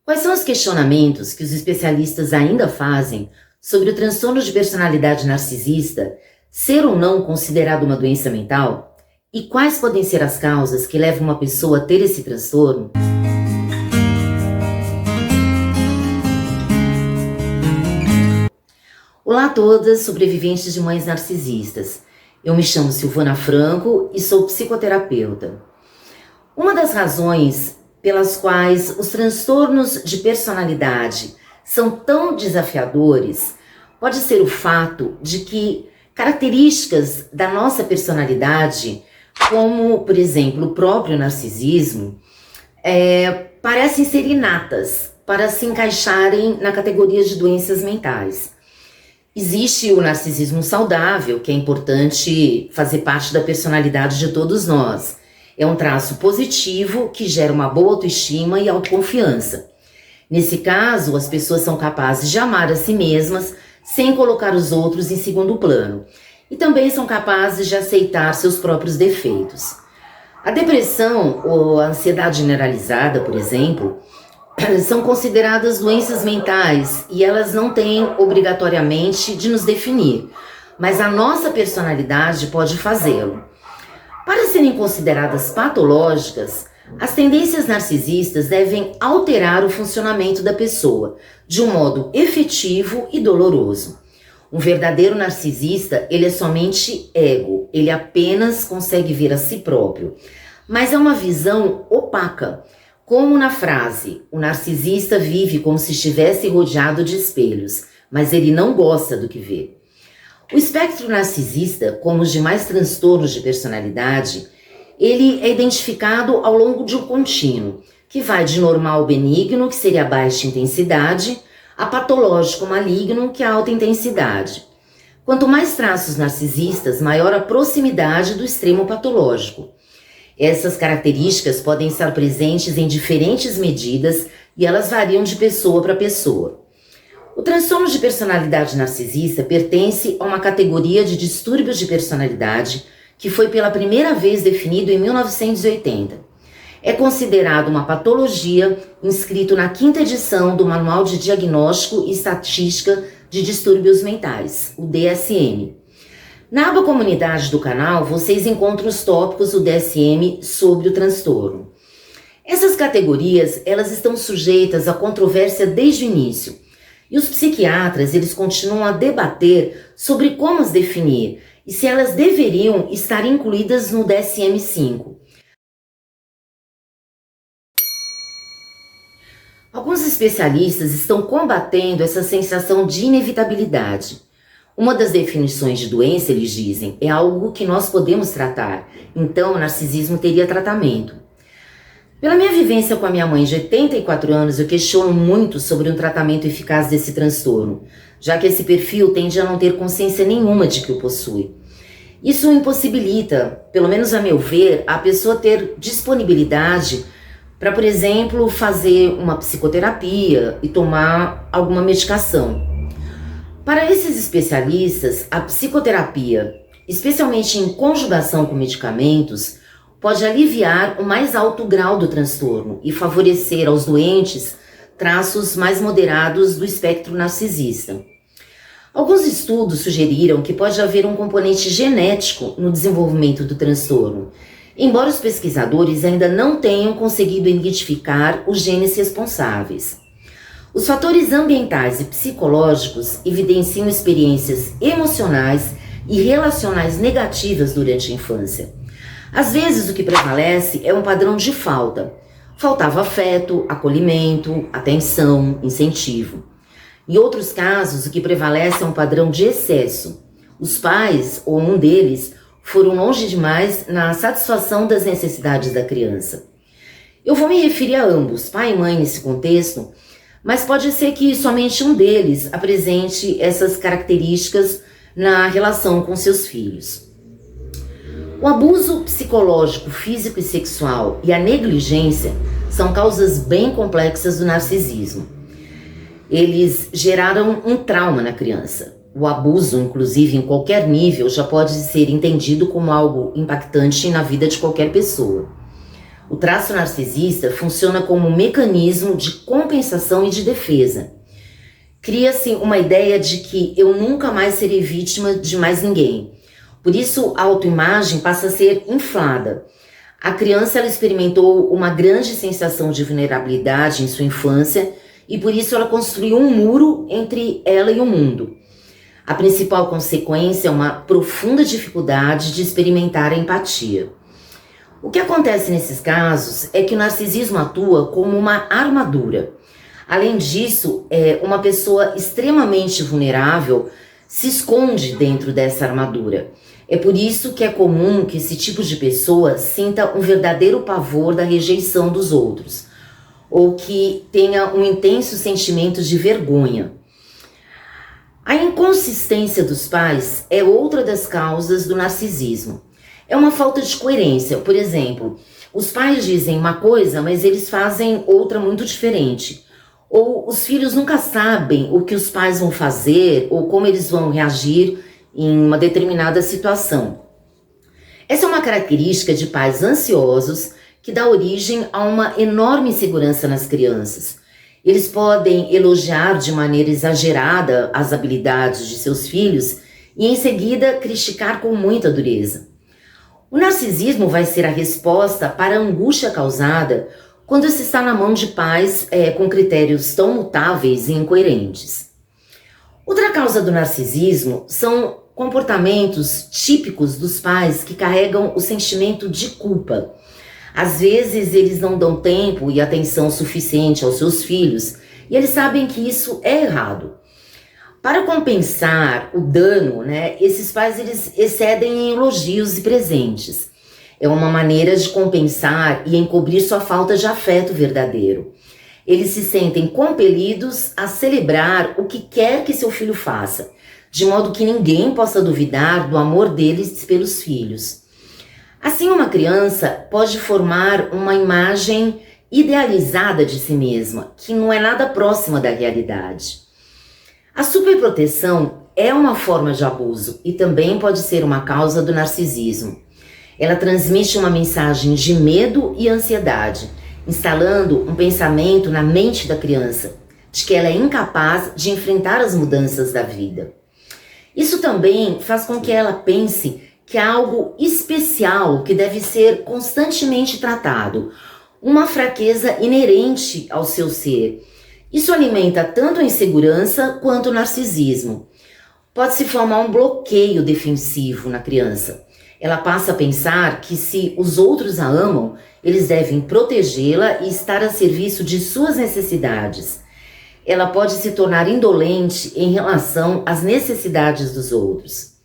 Quais são os questionamentos que os especialistas ainda fazem sobre o transtorno de personalidade narcisista ser ou não considerado uma doença mental? E quais podem ser as causas que levam uma pessoa a ter esse transtorno? Olá a todas, sobreviventes de mães narcisistas. Eu me chamo Silvana Franco e sou psicoterapeuta. Uma das razões pelas quais os transtornos de personalidade são tão desafiadores pode ser o fato de que características da nossa personalidade, como, por exemplo, o próprio narcisismo, parecem ser inatas para se encaixarem na categoria de doenças mentais. Existe o narcisismo saudável, que é importante fazer parte da personalidade de todos nós. É um traço positivo que gera uma boa autoestima e autoconfiança. Nesse caso, as pessoas são capazes de amar a si mesmas sem colocar os outros em segundo plano. E também são capazes de aceitar seus próprios defeitos. A depressão ou a ansiedade generalizada, por exemplo, são consideradas doenças mentais e elas não têm obrigatoriamente de nos definir, mas a nossa personalidade pode fazê-lo. Para serem consideradas patológicas, as tendências narcisistas devem alterar o funcionamento da pessoa de um modo efetivo e doloroso. Um verdadeiro narcisista, ele é somente ego, ele apenas consegue ver a si próprio, mas é uma visão opaca. Como na frase, o narcisista vive como se estivesse rodeado de espelhos, mas ele não gosta do que vê. O espectro narcisista, como os demais transtornos de personalidade, ele é identificado ao longo de um contínuo, que vai de normal benigno, que seria a baixa intensidade, a patológico maligno, que é a alta intensidade. Quanto mais traços narcisistas, maior a proximidade do extremo patológico. Essas características podem estar presentes em diferentes medidas e elas variam de pessoa para pessoa. O transtorno de personalidade narcisista pertence a uma categoria de distúrbios de personalidade que foi pela primeira vez definido em 1980. É considerado uma patologia inscrito na 5ª edição do Manual de Diagnóstico e Estatística de Distúrbios Mentais, o DSM. Na aba comunidade do canal, vocês encontram os tópicos do DSM sobre o transtorno. Essas categorias, elas estão sujeitas a controvérsia desde o início. E os psiquiatras, eles continuam a debater sobre como as definir e se elas deveriam estar incluídas no DSM-5. Alguns especialistas estão combatendo essa sensação de inevitabilidade. Uma das definições de doença, eles dizem, é algo que nós podemos tratar, então o narcisismo teria tratamento. Pela minha vivência com a minha mãe de 84 anos, eu questiono muito sobre um tratamento eficaz desse transtorno, já que esse perfil tende a não ter consciência nenhuma de que o possui. Isso impossibilita, pelo menos a meu ver, a pessoa ter disponibilidade para, por exemplo, fazer uma psicoterapia e tomar alguma medicação. Para esses especialistas, a psicoterapia, especialmente em conjugação com medicamentos, pode aliviar o mais alto grau do transtorno e favorecer aos doentes traços mais moderados do espectro narcisista. Alguns estudos sugeriram que pode haver um componente genético no desenvolvimento do transtorno, embora os pesquisadores ainda não tenham conseguido identificar os genes responsáveis. Os fatores ambientais e psicológicos evidenciam experiências emocionais e relacionais negativas durante a infância. Às vezes o que prevalece é um padrão de falta. Faltava afeto, acolhimento, atenção, incentivo. Em outros casos, o que prevalece é um padrão de excesso. Os pais, ou um deles, foram longe demais na satisfação das necessidades da criança. Eu vou me referir a ambos, pai e mãe nesse contexto, mas pode ser que somente um deles apresente essas características na relação com seus filhos. O abuso psicológico, físico e sexual e a negligência são causas bem complexas do narcisismo. Eles geraram um trauma na criança. O abuso, inclusive em qualquer nível, já pode ser entendido como algo impactante na vida de qualquer pessoa. O traço narcisista funciona como um mecanismo de compensação e de defesa. Cria-se uma ideia de que eu nunca mais serei vítima de mais ninguém. Por isso, a autoimagem passa a ser inflada. A criança ela experimentou uma grande sensação de vulnerabilidade em sua infância e por isso ela construiu um muro entre ela e o mundo. A principal consequência é uma profunda dificuldade de experimentar a empatia. O que acontece nesses casos é que o narcisismo atua como uma armadura. Além disso, uma pessoa extremamente vulnerável se esconde dentro dessa armadura. É por isso que é comum que esse tipo de pessoa sinta um verdadeiro pavor da rejeição dos outros, ou que tenha um intenso sentimento de vergonha. A inconsistência dos pais é outra das causas do narcisismo. É uma falta de coerência. Por exemplo, os pais dizem uma coisa, mas eles fazem outra muito diferente. Ou os filhos nunca sabem o que os pais vão fazer ou como eles vão reagir em uma determinada situação. Essa é uma característica de pais ansiosos que dá origem a uma enorme insegurança nas crianças. Eles podem elogiar de maneira exagerada as habilidades de seus filhos e em seguida criticar com muita dureza. O narcisismo vai ser a resposta para a angústia causada quando se está na mão de pais com critérios tão mutáveis e incoerentes. Outra causa do narcisismo são comportamentos típicos dos pais que carregam o sentimento de culpa. Às vezes eles não dão tempo e atenção suficiente aos seus filhos e eles sabem que isso é errado. Para compensar o dano, esses pais eles excedem em elogios e presentes. É uma maneira de compensar e encobrir sua falta de afeto verdadeiro. Eles se sentem compelidos a celebrar o que quer que seu filho faça, de modo que ninguém possa duvidar do amor deles pelos filhos. Assim, uma criança pode formar uma imagem idealizada de si mesma, que não é nada próxima da realidade. A superproteção é uma forma de abuso e também pode ser uma causa do narcisismo. Ela transmite uma mensagem de medo e ansiedade, instalando um pensamento na mente da criança, de que ela é incapaz de enfrentar as mudanças da vida. Isso também faz com que ela pense que há algo especial que deve ser constantemente tratado, uma fraqueza inerente ao seu ser. Isso alimenta tanto a insegurança quanto o narcisismo. Pode-se formar um bloqueio defensivo na criança. Ela passa a pensar que se os outros a amam, eles devem protegê-la e estar a serviço de suas necessidades. Ela pode se tornar indolente em relação às necessidades dos outros.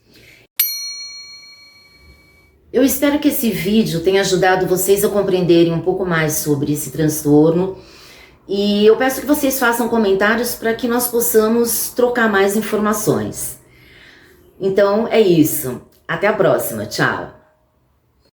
Eu espero que esse vídeo tenha ajudado vocês a compreenderem um pouco mais sobre esse transtorno e eu peço que vocês façam comentários para que nós possamos trocar mais informações. Então é isso. Até a próxima. Tchau.